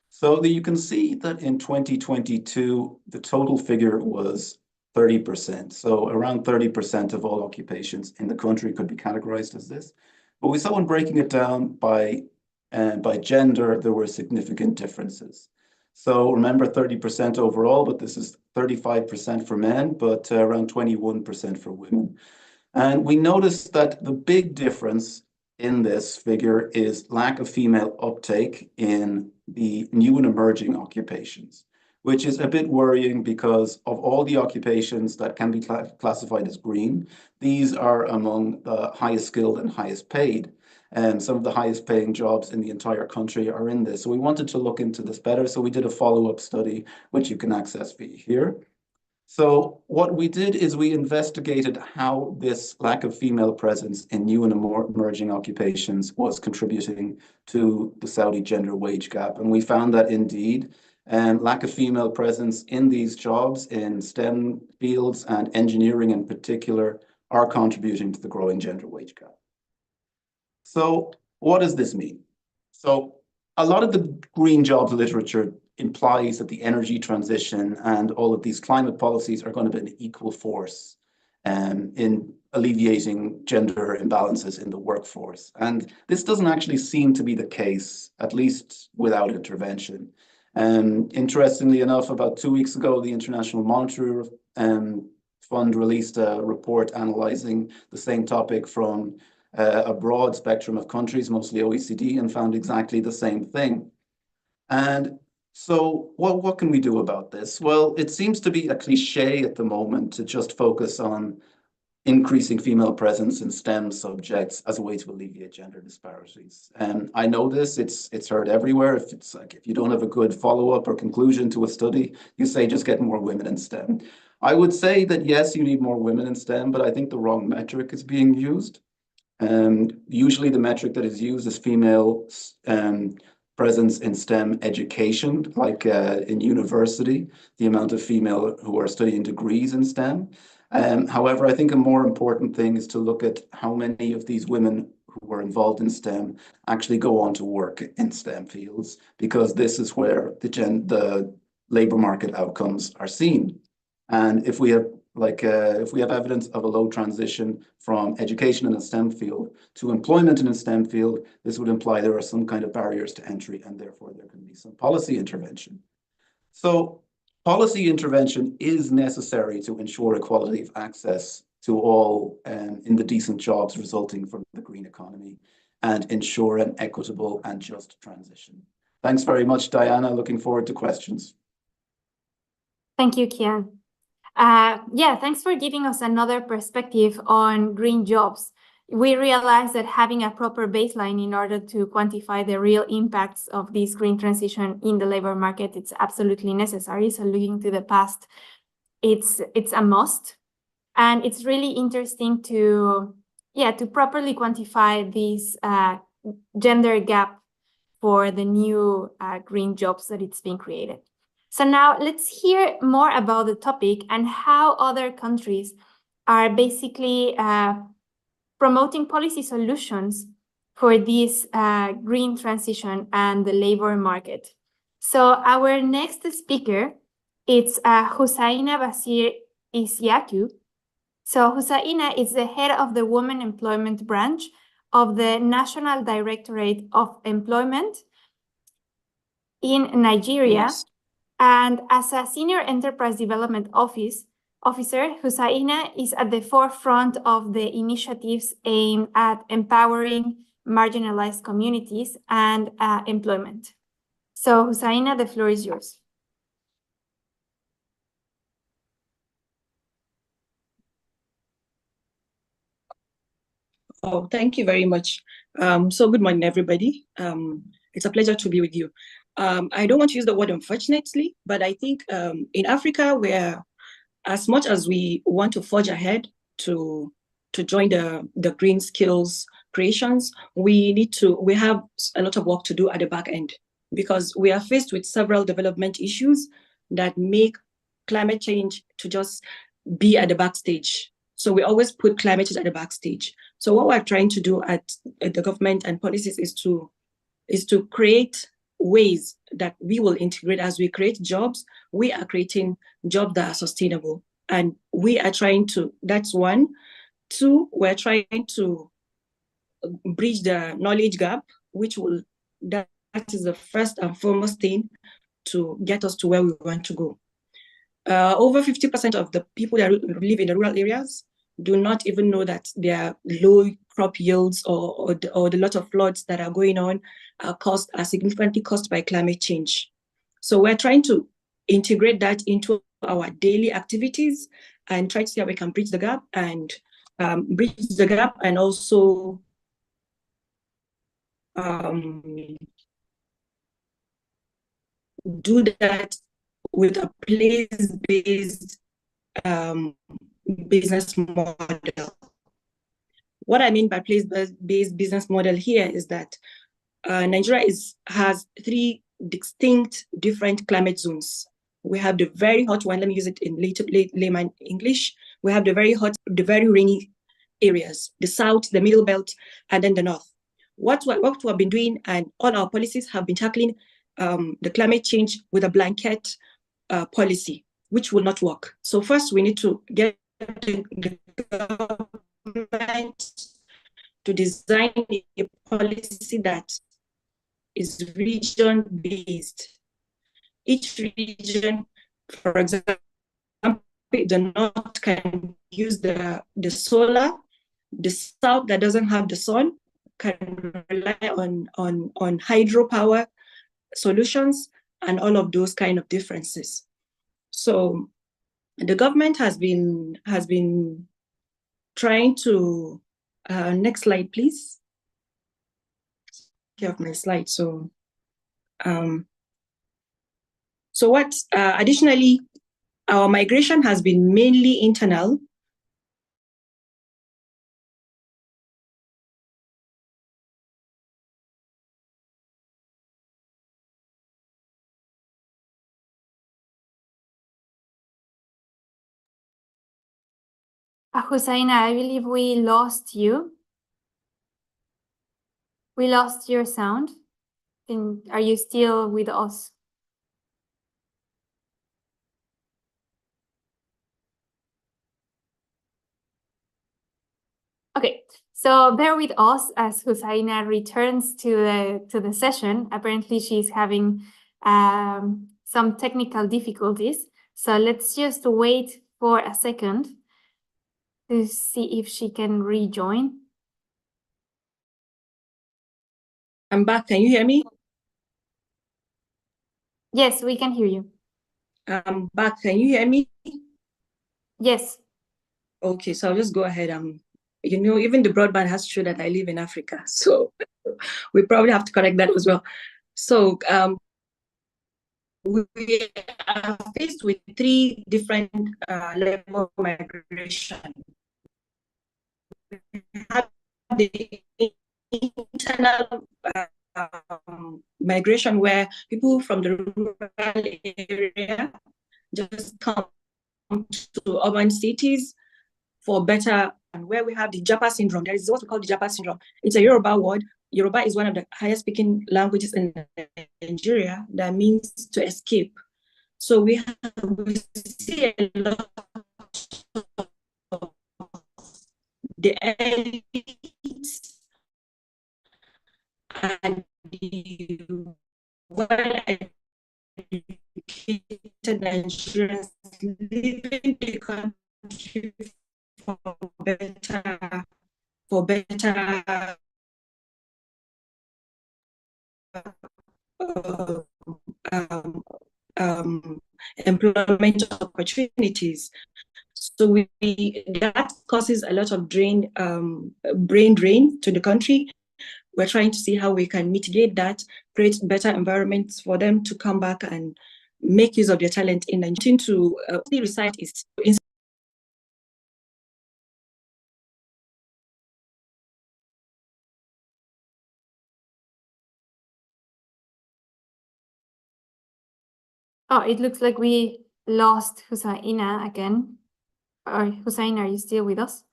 So you can see that in 2022, the total figure was 30%. So around 30% of all occupations in the country could be categorized as this. But we saw when breaking it down by gender, there were significant differences. So remember 30% overall, but this is 35% for men, but around 21% for women. And we noticed that the big difference in this figure is lack of female uptake in the new and emerging occupations, which is a bit worrying because of all the occupations that can be classified as green, these are among the highest skilled and highest paid. And some of the highest paying jobs in the entire country are in this. So we wanted to look into this better. So we did a follow-up study, which you can access via here. So what we did is we investigated how this lack of female presence in new and emerging occupations was contributing to the Saudi gender wage gap. And we found that indeed, lack of female presence in these jobs in STEM fields and engineering in particular are contributing to the growing gender wage gap. So what does this mean? So a lot of the green jobs literature implies that the energy transition and all of these climate policies are going to be an equal force in alleviating gender imbalances in the workforce. And this doesn't actually seem to be the case, at least without intervention. Interestingly enough, about 2 weeks ago, the International Monetary Fund released a report analyzing the same topic from a broad spectrum of countries, mostly OECD, and found exactly the same thing. And so what can we do about this? Well, it seems to be a cliche at the moment to just focus on increasing female presence in STEM subjects as a way to alleviate gender disparities. And I know this, it's heard everywhere. If you don't have a good follow-up or conclusion to a study, you say just get more women in STEM. I would say that yes, you need more women in STEM, but I think the wrong metric is being used. Usually the metric that is used is female presence in STEM education, like in university, the amount of female who are studying degrees in STEM. However, I think a more important thing is to look at how many of these women who were involved in STEM actually go on to work in STEM fields, because this is where the labor market outcomes are seen. And if we have evidence of a low transition from education in a STEM field to employment in a STEM field, this would imply there are some kind of barriers to entry, and therefore there can be some policy intervention. So policy intervention is necessary to ensure equality of access to all in the decent jobs resulting from the green economy and ensure an equitable and just transition. Thanks very much, Diana. Looking forward to questions. Thank you, Kian. Thanks for giving us another perspective on green jobs. We realize that having a proper baseline in order to quantify the real impacts of this green transition in the labor market, it's absolutely necessary. So looking to the past, it's a must. And it's really interesting to properly quantify this gender gap for the new green jobs that it's being created. So now let's hear more about the topic and how other countries are basically promoting policy solutions for this green transition and the labor market. So our next speaker is Hussaina Basir Isyaku. So Hussaina is the head of the Women Employment Branch of the National Directorate of Employment in Nigeria. Yes. And as a Senior Enterprise Development Officer, Hussaina is at the forefront of the initiatives aimed at empowering marginalized communities and employment. So Hussaina, the floor is yours. Oh, thank you very much. So good morning, everybody. It's a pleasure to be with you. I don't want to use the word unfortunately, but I think in Africa, where as much as we want to forge ahead to join the green skills creations, we have a lot of work to do at the back end, because we are faced with several development issues that make climate change to just be at the backstage. So we always put climate change at the backstage. So what we're trying to do at the government and policies is to is to create ways that we will integrate. As we create jobs, we are creating jobs that are sustainable. And we are trying to, that's one. Two, we're trying to bridge the knowledge gap, that is the first and foremost thing to get us to where we want to go. Over 50% of the people that live in the rural areas do not even know that there are low crop yields or the lot of floods that are going on are significantly caused by climate change. So we're trying to integrate that into our daily activities and try to see how we can bridge the gap and also do that with a place-based business model. What I mean by place-based business model here is that Nigeria has 3 distinct different climate zones. We have the very hot one, let me use it in layman English. We have the very hot, the very rainy areas, the south, the middle belt, and then the north. What we have been doing, and all our policies have been tackling the climate change with a blanket policy, which will not work. So first we need to get the government to design a policy that is region-based. Each region, for example, the north can use the solar, the south that doesn't have the sun can rely on hydropower solutions and all of those kind of differences. So the government has been trying to, next slide, please. Take off my slide. So what, additionally, our migration has been mainly internal. Hussaina, I believe we lost you. We lost your sound. Are you still with us? Okay, so bear with us as Hussaina returns to the session. Apparently, she's having some technical difficulties. So let's just wait for a second to see if she can rejoin. I'm back. Can you hear me? Yes, we can hear you. I'm back. Can you hear me? Yes. Okay, so I'll just go ahead. You know, even the broadband has to show that I live in Africa, so we probably have to correct that as well. So we are faced with 3 different levels of migration. We have the internal migration, where people from the rural area just come to urban cities for better, and where we have the Japa syndrome. There is what we call the Japa syndrome. It's a Yoruba word. Yoruba is one of the highest speaking languages in Nigeria. That means to escape. So we see a lot of the elites and the well-educated Nigerians leaving the country for better employment opportunities. So that causes a lot of brain drain to the country. We're trying to see how we can mitigate that, create better environments for them to come back and make use of their talent in Nigeria. To recite is Oh, it looks like we lost Hussaina again. Hussaina, are you still with us?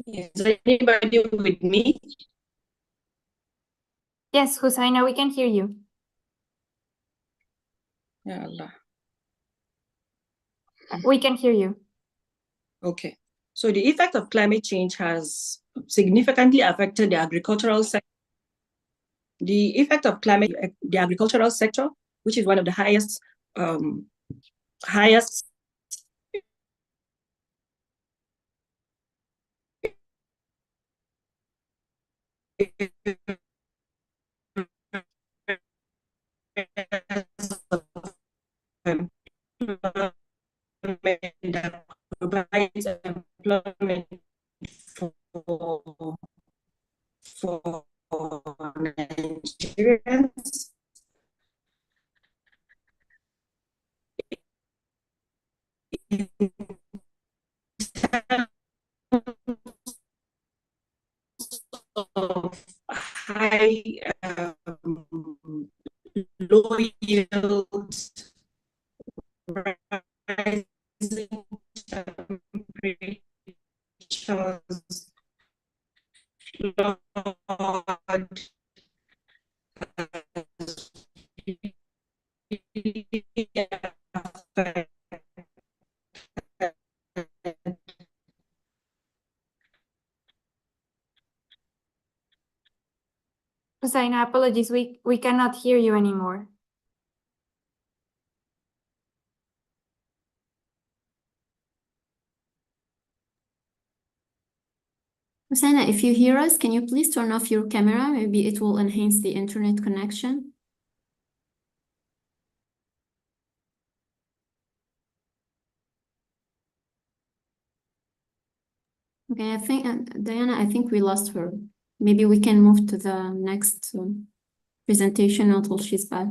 Is anybody with me? Yes, Hussaina, we can hear you. Ya Allah. We can hear you. Okay. So the effect of climate change has significantly affected the agricultural sector. The effect of the agricultural sector, which is one of the highest that provides employment for Nigerians. Of high low yields, rising temperatures, flood, Hussaina, apologies, we cannot hear you anymore. Hussaina, if you hear us, can you please turn off your camera? Maybe it will enhance the internet connection. Okay, I think, Diana, I think we lost her. Maybe we can move to the next presentation until she's back.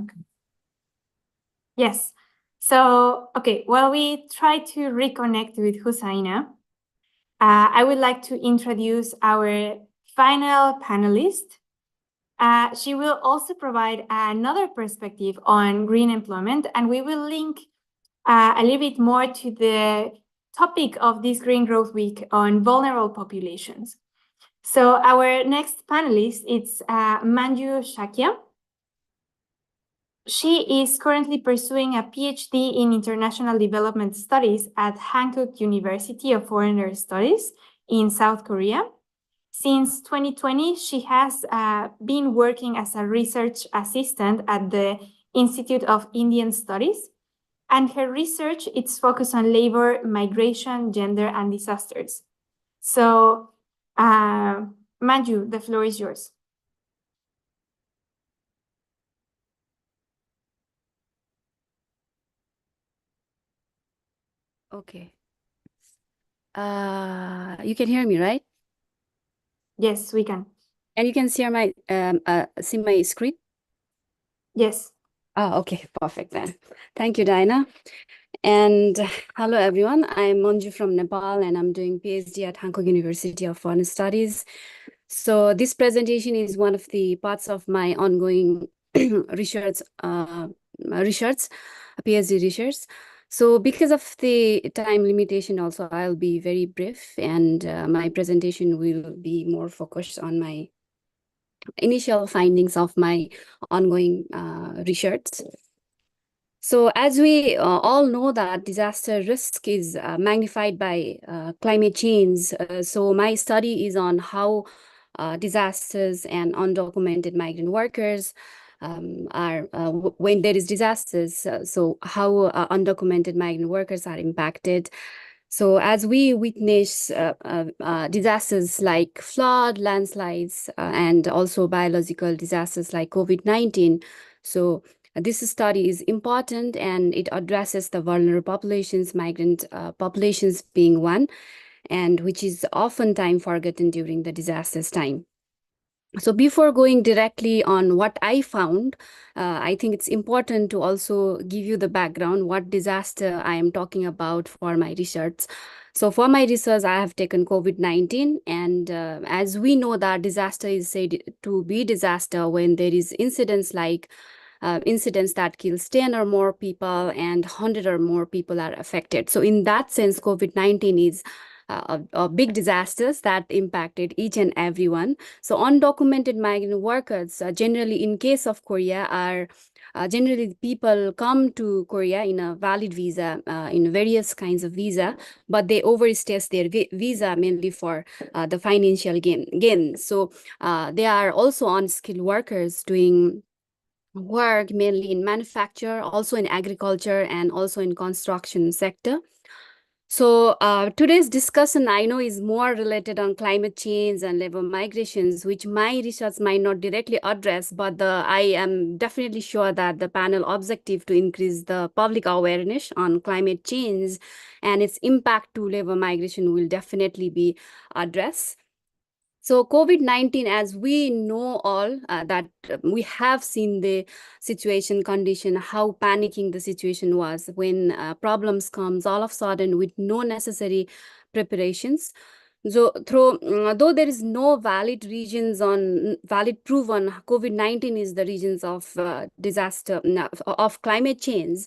Yes. So, okay, while we try to reconnect with Hussaina, I would like to introduce our final panelist. She will also provide another perspective on green employment, and we will link a little bit more to the topic of this Green Growth Week on vulnerable populations. So our next panelist is Manju Shakya. She is currently pursuing a PhD in International Development Studies at Hankook University of Foreign Studies in South Korea. Since 2020, she has been working as a research assistant at the Institute of Indian Studies, and her research is focused on labor, migration, gender, and disasters. So, Manju, the floor is yours. Okay. You can hear me, right? Yes, we can. And you can see my screen? Yes. Oh, okay, perfect then. Thank you, Dinah. And hello, everyone. I'm Manju from Nepal, and I'm doing PhD at Hankook University of Foreign Studies. So this presentation is one of the parts of my ongoing research, PhD research. So because of the time limitation also, I'll be very brief, and my presentation will be more focused on my initial findings of my ongoing research. So as we all know that disaster risk is magnified by climate change. So my study is on how disasters and undocumented migrant workers are, when there is disasters, so how undocumented migrant workers are impacted. So as we witness disasters like flood, landslides, and also biological disasters like COVID-19, so this study is important, and it addresses the vulnerable populations, migrant populations being one, and which is oftentimes forgotten during the disasters time. So before going directly on what I found, I think it's important to also give you the background, what disaster I am talking about for my research. So for my research, I have taken COVID-19, and as we know that disaster is said to be disaster when there is incidents like incidents that kills 10 or more people and 100 or more people are affected. So in that sense, COVID-19 is big disasters that impacted each and everyone. So undocumented migrant workers, generally in case of Korea, are generally people come to Korea in a valid visa, in various kinds of visa, but they overstay their visa mainly for the financial gain. So they are also unskilled workers doing work mainly in manufacture, also in agriculture, and also in construction sector. So today's discussion, I know, is more related on climate change and labor migrations, which my research might not directly address, but I am definitely sure that the panel objective to increase the public awareness on climate change and its impact to labor migration will definitely be addressed. So COVID-19, as we know all, that we have seen the situation condition, how panicking the situation was when problems comes all of a sudden with no necessary preparations. So though there is no valid proof on COVID-19 is the reasons of disaster of climate change.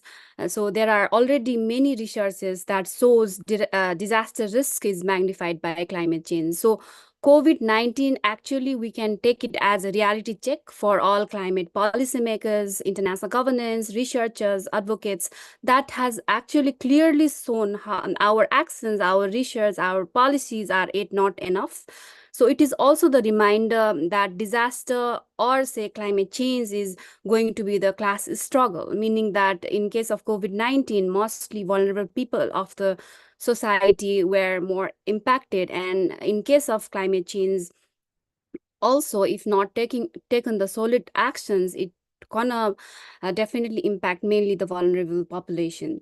So there are already many researches that shows disaster risk is magnified by climate change. So COVID-19, actually, we can take it as a reality check for all climate policymakers, international governance, researchers, advocates, that has actually clearly shown how our actions, our research, our policies are not enough. So it is also the reminder that disaster or say climate change is going to be the class struggle, meaning that in case of COVID-19, mostly vulnerable people of the society were more impacted. And in case of climate change, also, if not taken the solid actions, it gonna definitely impact mainly the vulnerable population.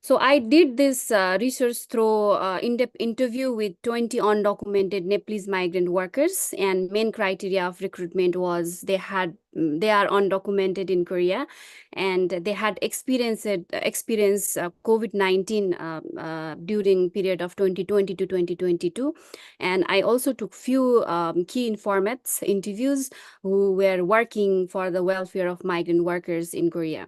So I did this research through in-depth interview with 20 undocumented Nepalese migrant workers, and main criteria of recruitment was they are undocumented in Korea, and they had experienced COVID-19 during period of 2020 to 2022. And I also took few key informants interviews who were working for the welfare of migrant workers in Korea.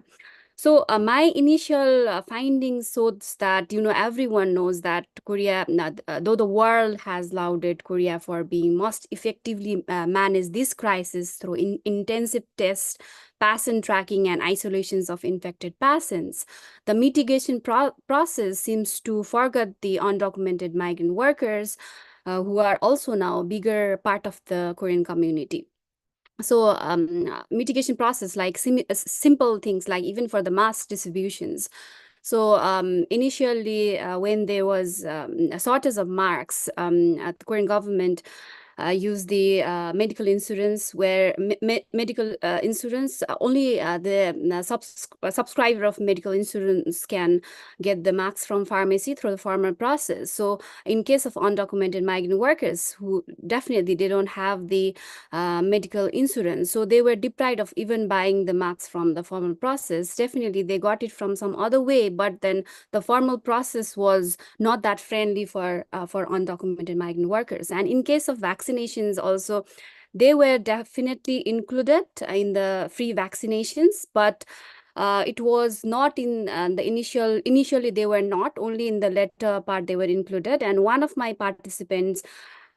So my initial findings shows that, everyone knows that Korea, though the world has lauded Korea for being most effectively manage this crisis through intensive tests, patient tracking, and isolations of infected patients, the mitigation process seems to forget the undocumented migrant workers who are also now a bigger part of the Korean community. So mitigation process, like simple things, like even for the mask distributions. So initially, when there was a shortage of masks, at the Korean government use the medical insurance, where medical insurance, only the subscriber of medical insurance can get the masks from pharmacy through the formal process. So in case of undocumented migrant workers who definitely they don't have the medical insurance, so they were deprived of even buying the masks from the formal process. Definitely they got it from some other way, but then the formal process was not that friendly for undocumented migrant workers. And in case of vaccinations also, they were definitely included in the free vaccinations, but it was not in the initially they were not, only in the later part they were included. And one of my participants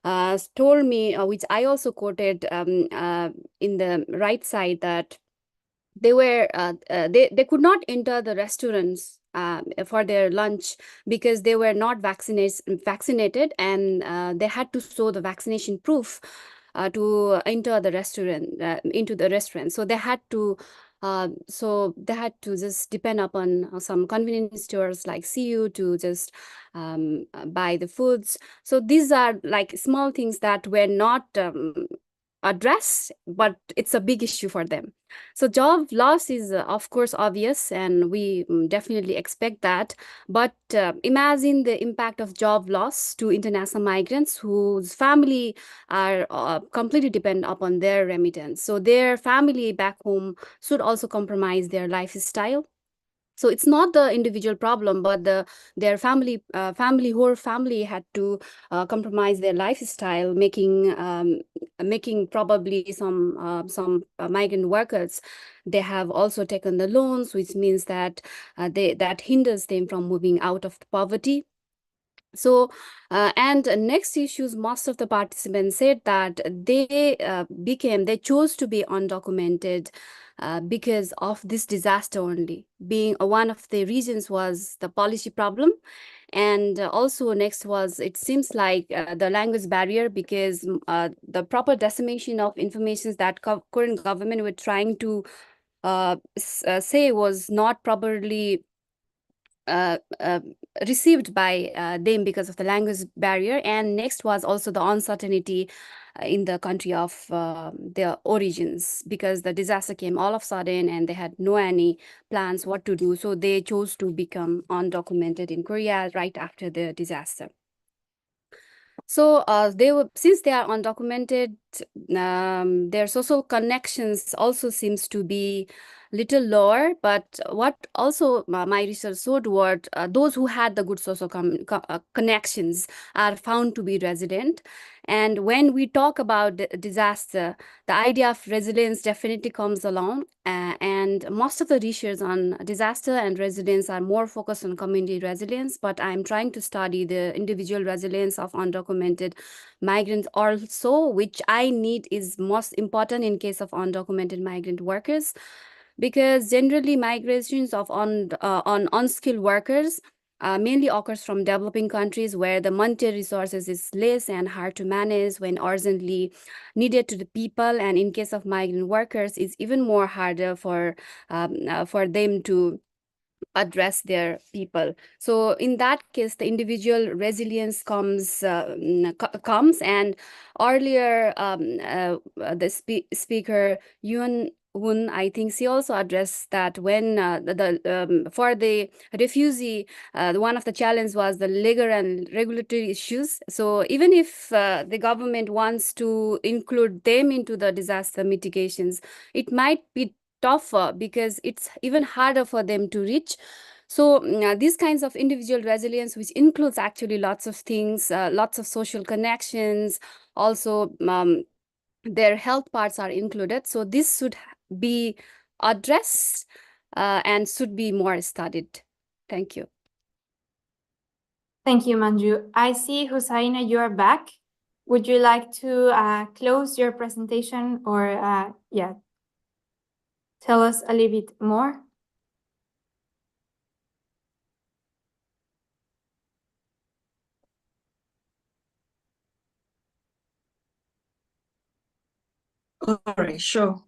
told me, which I also quoted in the right side, that they were they could not enter the restaurants for their lunch because they were not vaccinated, and they had to show the vaccination proof to enter the restaurant into the restaurant. So they had to just depend upon some convenience stores like CU to just buy the foods. So these are like small things that were not addressed, but it's a big issue for them. So job loss is of course obvious, and we definitely expect that. But imagine the impact of job loss to international migrants whose family are completely dependent upon their remittance. So their family back home should also compromise their lifestyle. So it's not the individual problem, but their family whole family had to compromise their lifestyle, making probably some migrant workers, they have also taken the loans, which means that that hinders them from moving out of the poverty. So, and next issues, most of the participants said that they chose to be undocumented because of this disaster only. Being one of the reasons was the policy problem. And also next was, it seems like the language barrier, because the proper dissemination of information that current government were trying to say was not properly received by them because of the language barrier. And next was also the uncertainty in the country of their origins, because the disaster came all of a sudden and they had no any plans what to do. So they chose to become undocumented in Korea right after the disaster. So since they are undocumented, their social connections also seems to be little lower. But what also my research showed what those who had the good social connections are found to be resilient. And when we talk about disaster, the idea of resilience definitely comes along. And most of the research on disaster and resilience are more focused on community resilience. But I'm trying to study the individual resilience of undocumented migrants also, which I need is most important in case of undocumented migrant workers, because generally migrations of on unskilled workers mainly occurs from developing countries where the monetary resources is less and hard to manage when urgently needed to the people. And in case of migrant workers, it's even more harder for them to address their people. So in that case, the individual resilience comes. And earlier, the speaker Yun Woon, I think she also addressed that when for the refugee, one of the challenge was the legal and regulatory issues. So even if the government wants to include them into the disaster mitigations, it might be tougher because it's even harder for them to reach. So these kinds of individual resilience, which includes actually lots of things, lots of social connections, also their health parts are included. So this should be addressed and should be more studied. Thank you. Thank you, Manju. I see, Hussaina, you are back. Would you like to close your presentation or tell us a little bit more? All right, sure.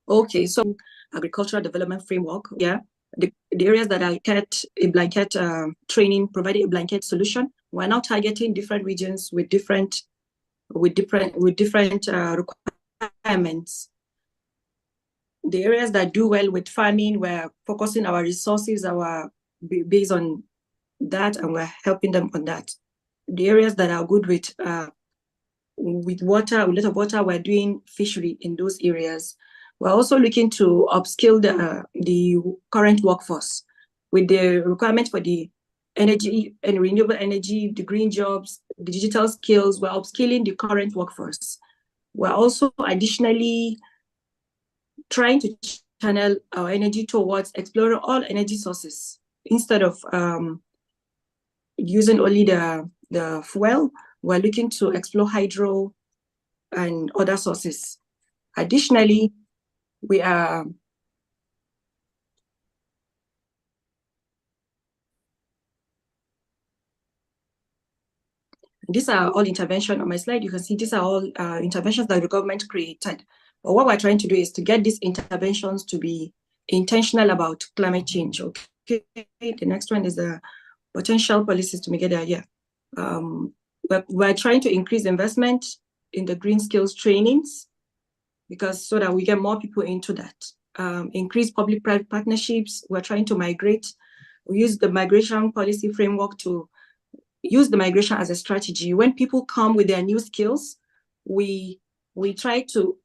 Okay, so agricultural development framework, yeah. The areas that I get a blanket training, providing a blanket solution. We're now targeting different regions with different requirements. The areas that do well with farming, we're focusing our resources, based on that, and we're helping them on that. The areas that are good with water, a lot of water, we're doing fishery in those areas. We're also looking to upskill the current workforce with the requirement for the energy and renewable energy, the green jobs, the digital skills. We're upskilling the current workforce. We're also additionally trying to channel our energy towards exploring all energy sources instead of using only the fuel. We're looking to explore hydro and other sources. Additionally, we are these are all interventions on my slide. You can see these are all interventions that the government created. But what we're trying to do is to get these interventions to be intentional about climate change. Okay, the next one is the potential policies to make it idea. We're trying to increase investment in the green skills trainings, because so that we get more people into that. Increase public-private partnerships. We're trying to migrate. We use the migration policy framework to use the migration as a strategy. When people come with their new skills, we try to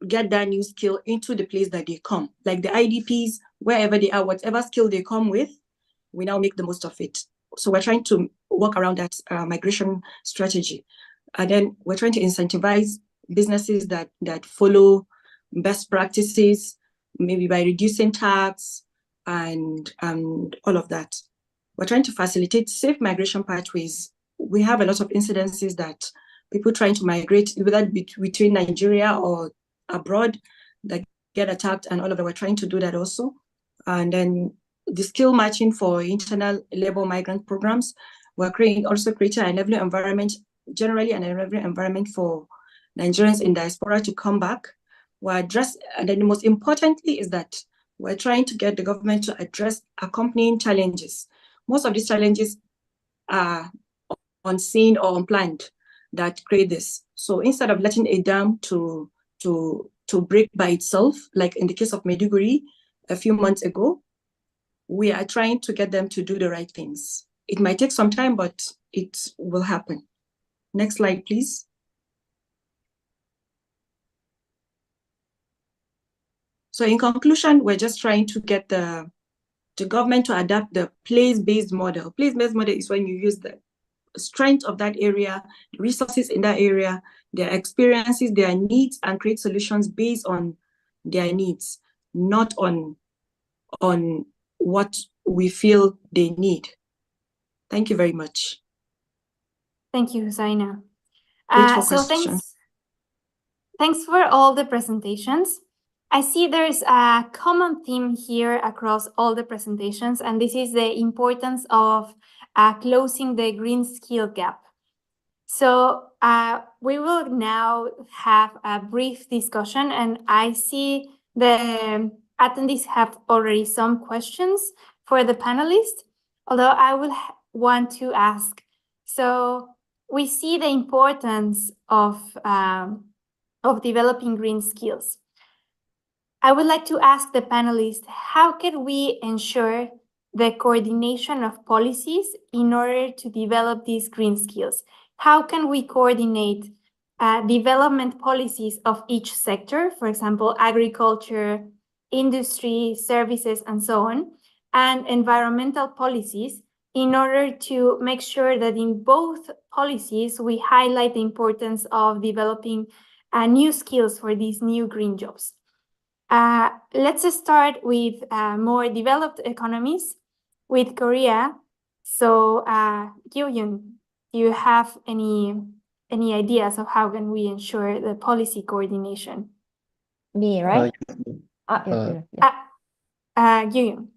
get that new skill into the place that they come. Like the IDPs, wherever they are, whatever skill they come with, we now make the most of it. So we're trying to work around that migration strategy. And then we're trying to incentivize businesses that follow best practices, maybe by reducing tax and all of that. we're trying to facilitate safe migration pathways. We have a lot of incidences that people trying to migrate, whether between Nigeria or abroad, that get attacked and all of that. We're trying to do that also. And then the skill matching for internal labor migrant programs. We're also creating an enabling environment, generally an enabling environment for Nigerians in diaspora to come back. And then the most importantly is that we're trying to get the government to address accompanying challenges. Most of these challenges are unseen or unplanned that create this. So instead of letting a dam to break by itself, like in the case of Maiduguri a few months ago, we are trying to get them to do the right things. It might take some time, but it will happen. Next slide, please. So in conclusion, we're just trying to get the government to adapt the place-based model. Place-based model is when you use the strength of that area, the resources in that area, their experiences, their needs, and create solutions based on their needs, not on what we feel they need. Thank you very much. Thank you, Hussaina. Wait for So questions. thanks for all the presentations. I see there's a common theme here across all the presentations, and this is the importance of closing the green skill gap. So we will now have a brief discussion, and I see the attendees have already some questions for the panelists, although I will want to ask. So we see the importance of developing green skills. I would like to ask the panelists, how can we ensure the coordination of policies in order to develop these green skills? How can we coordinate development policies of each sector, for example, agriculture, industry, services, and so on, and environmental policies in order to make sure that in both policies we highlight the importance of developing new skills for these new green jobs? Let's start with more developed economies, with Korea. So, Gyu-Yun, do you have any ideas of how can we ensure the policy coordination? Me, right? Gyu-Yun.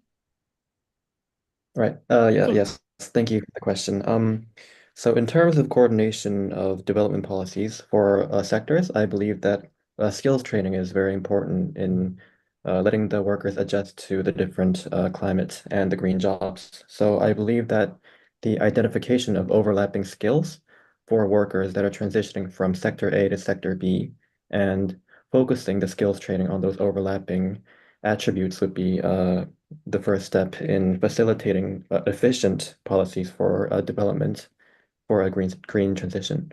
Right. Okay. Yes. Thank you for the question. So in terms of coordination of development policies for sectors, I believe that skills training is very important in letting the workers adjust to the different climate and the green jobs. So I believe that the identification of overlapping skills for workers that are transitioning from sector A to sector B and focusing the skills training on those overlapping attributes would be the first step in facilitating efficient policies for development for a green transition.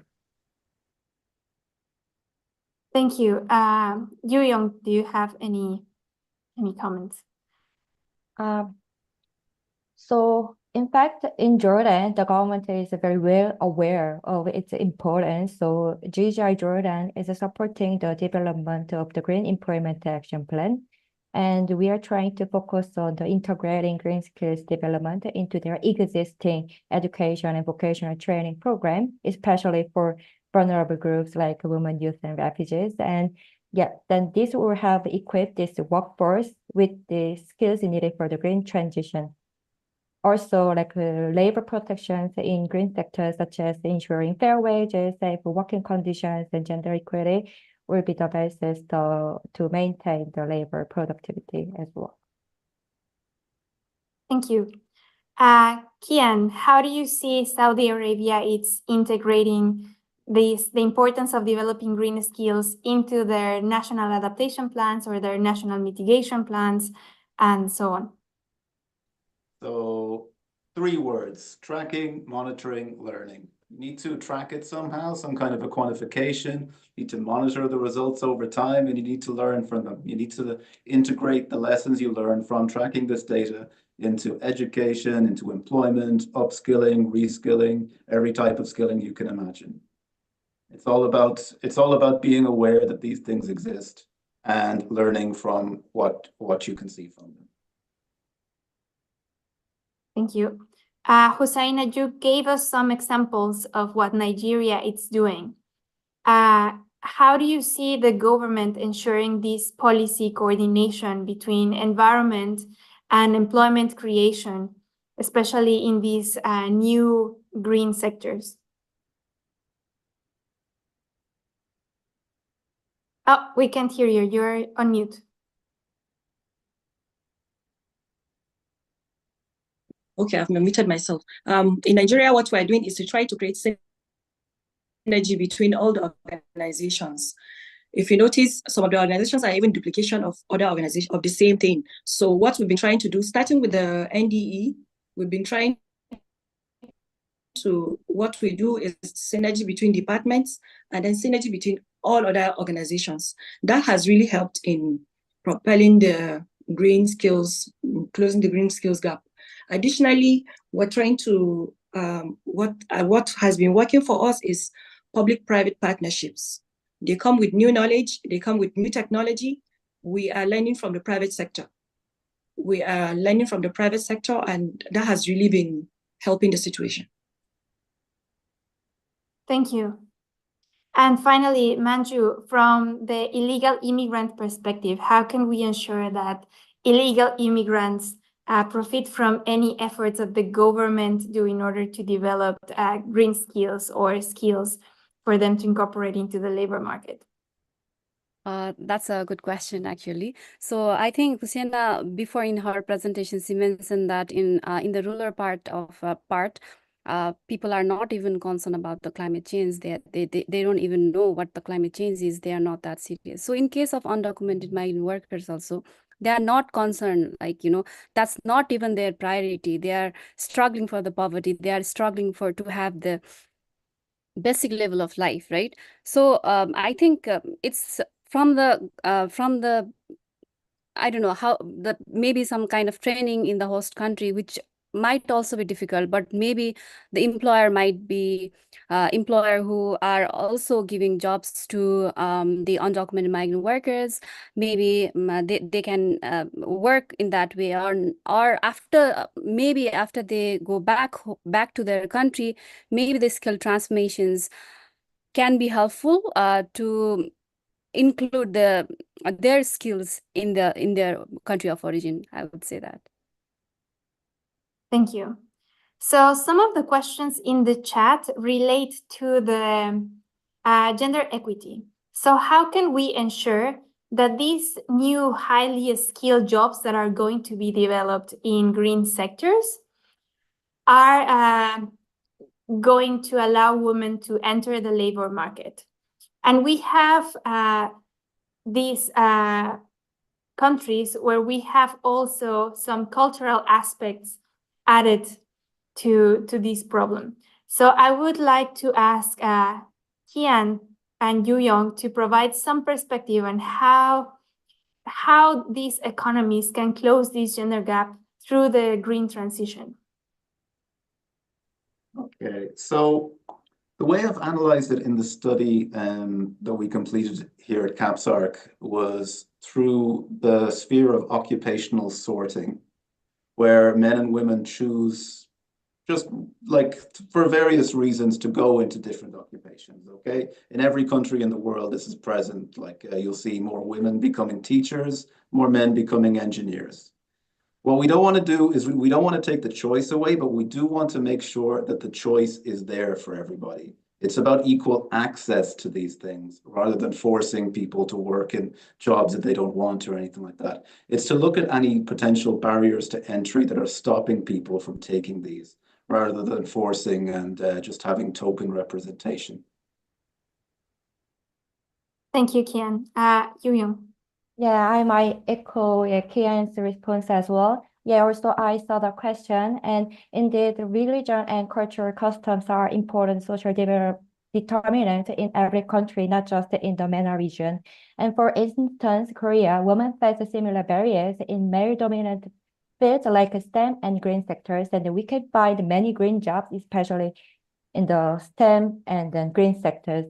Thank you. Yu-Young, do you have any comments? So in fact, in Jordan, the government is very well aware of its importance. So GGI Jordan is supporting the development of the Green Employment Action Plan. And we are trying to focus on the integrating green skills development into their existing education and vocational training program, especially for vulnerable groups like women, youth, and refugees. And yeah, then this will have equipped this workforce with the skills needed for the green transition. Also, like labor protections in green sectors, such as ensuring fair wages, safe working conditions, and gender equity, will be the basis to maintain the labor productivity as well. Thank you. Kian, how do you see Saudi Arabia it's integrating the importance of developing green skills into their national adaptation plans or their national mitigation plans and so on? So 3 words: tracking, monitoring, learning. You need to track it somehow, some kind of a quantification. You need to monitor the results over time, and you need to learn from them. You need to integrate the lessons you learn from tracking this data into education, into employment, upskilling, reskilling, every type of skilling you can imagine. It's all about being aware that these things exist and learning from what you can see from them. Thank you. Hussaina, you gave us some examples of what Nigeria is doing. How do you see the government ensuring this policy coordination between environment and employment creation, especially in these new green sectors? Oh, we can't hear you. You're on mute. Okay, I've muted myself. In Nigeria, what we're doing is to try to create synergy between all the organizations. If you notice, some of the organizations are even duplication of other organizations of the same thing. So what we've been trying to do, starting with the NDE, we've been trying to, what we do is synergy between departments and then synergy between all other organizations. That has really helped in propelling the green skills, closing the green skills gap. Additionally, we're trying to, what has been working for us is public-private partnerships. They come with new knowledge, they come with new technology. We are learning from the private sector. And that has really been helping the situation. Thank you. And finally, Manju, from the illegal immigrant perspective, how can we ensure that illegal immigrants profit from any efforts that the government do in order to develop green skills or skills for them to incorporate into the labor market? That's a good question, actually. So I think Hussaina, before in her presentation, she mentioned that in the rural part of people are not even concerned about the climate change. They don't even know what the climate change is. They are not that serious. So in case of undocumented migrant workers also, they are not concerned, like, that's not even their priority. They are struggling for the poverty. They are struggling to have the basic level of life, right? So I think it's from the I don't know how maybe some kind of training in the host country, which might also be difficult, but maybe the employer might be employer who are also giving jobs to the undocumented migrant workers. Maybe they can work in that way, or after maybe after they go back to their country, maybe the skill transformations can be helpful to include their skills in their country of origin. I would say that. Thank you. So some of the questions in the chat relate to the gender equity. So how can we ensure that these new highly skilled jobs that are going to be developed in green sectors are going to allow women to enter the labor market? And we have these countries where we have also some cultural aspects added to this problem. So I would like to ask Kian and Yu-Yong to provide some perspective on how these economies can close this gender gap through the green transition. Okay, so the way I've analyzed it in the study that we completed here at CAPSARC was through the sphere of occupational sorting, where men and women choose, just like for various reasons, to go into different occupations, okay? In every country in the world, this is present. Like you'll see more women becoming teachers, more men becoming engineers. What we don't want to do is we don't want to take the choice away, but we do want to make sure that the choice is there for everybody. It's about equal access to these things rather than forcing people to work in jobs that they don't want or anything like that. It's to look at any potential barriers to entry that are stopping people from taking these rather than forcing and just having token representation. Thank you, Kian. Yu-Yong. Yeah, I might echo Kian's response as well. Yeah, also I saw the question, and indeed, religion and cultural customs are important social determinants in every country, not just in the MENA region. And for instance, Korea, women face similar barriers in male-dominant fields like STEM and green sectors, and we can find many green jobs, especially in the STEM and then green sectors.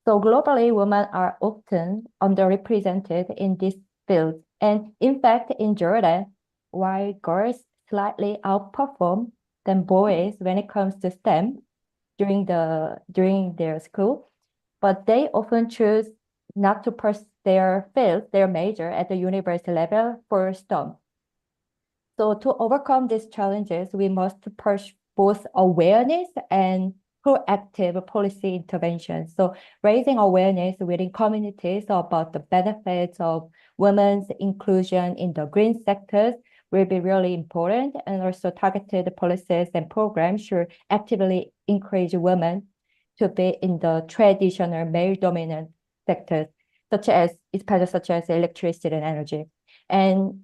So globally, women are often underrepresented in this field. And in fact, in Jordan, while girls slightly outperform than boys when it comes to STEM during their school, but they often choose not to pursue their field, their major at the university level for STEM. So to overcome these challenges, we must push both awareness and proactive policy interventions. So raising awareness within communities about the benefits of women's inclusion in the green sectors will be really important, and also targeted policies and programs should actively encourage women to be in the traditional male-dominant sectors, such as electricity and energy. And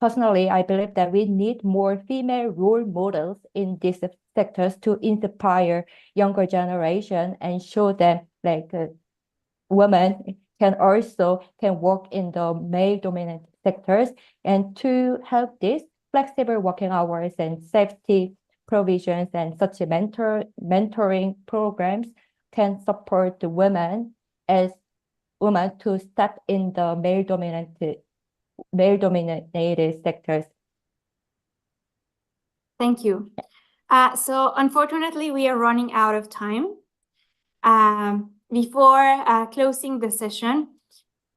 personally, I believe that we need more female role models in these sectors to inspire younger generation and show them women can work in the male-dominant sectors. And to help this, flexible working hours and safety provisions and such mentoring programs can support the women to step in the male-dominated sectors. Thank you. So unfortunately, we are running out of time. Before closing the session,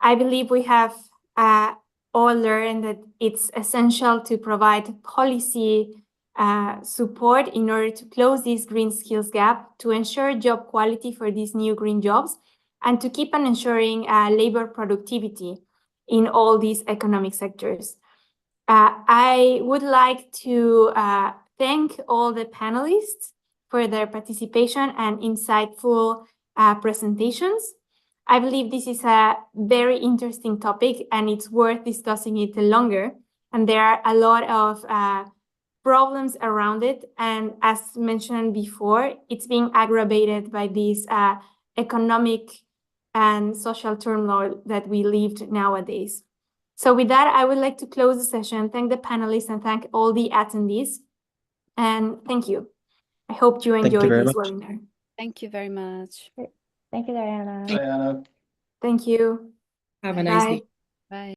I believe we have all learned that it's essential to provide policy support in order to close this green skills gap, to ensure job quality for these new green jobs, and to keep on ensuring labor productivity in all these economic sectors. I would like to thank all the panelists for their participation and insightful presentations. I believe this is a very interesting topic and it's worth discussing it longer. And there are a lot of problems around it. And as mentioned before, it's being aggravated by this economic and social turmoil that we lived nowadays. So with that, I would like to close the session, thank the panelists and thank all the attendees. And thank you. I hope you enjoyed very this much. webinar. Thank you very much. Thank you, Diana. Diana. Thank you. Have a nice Bye. day.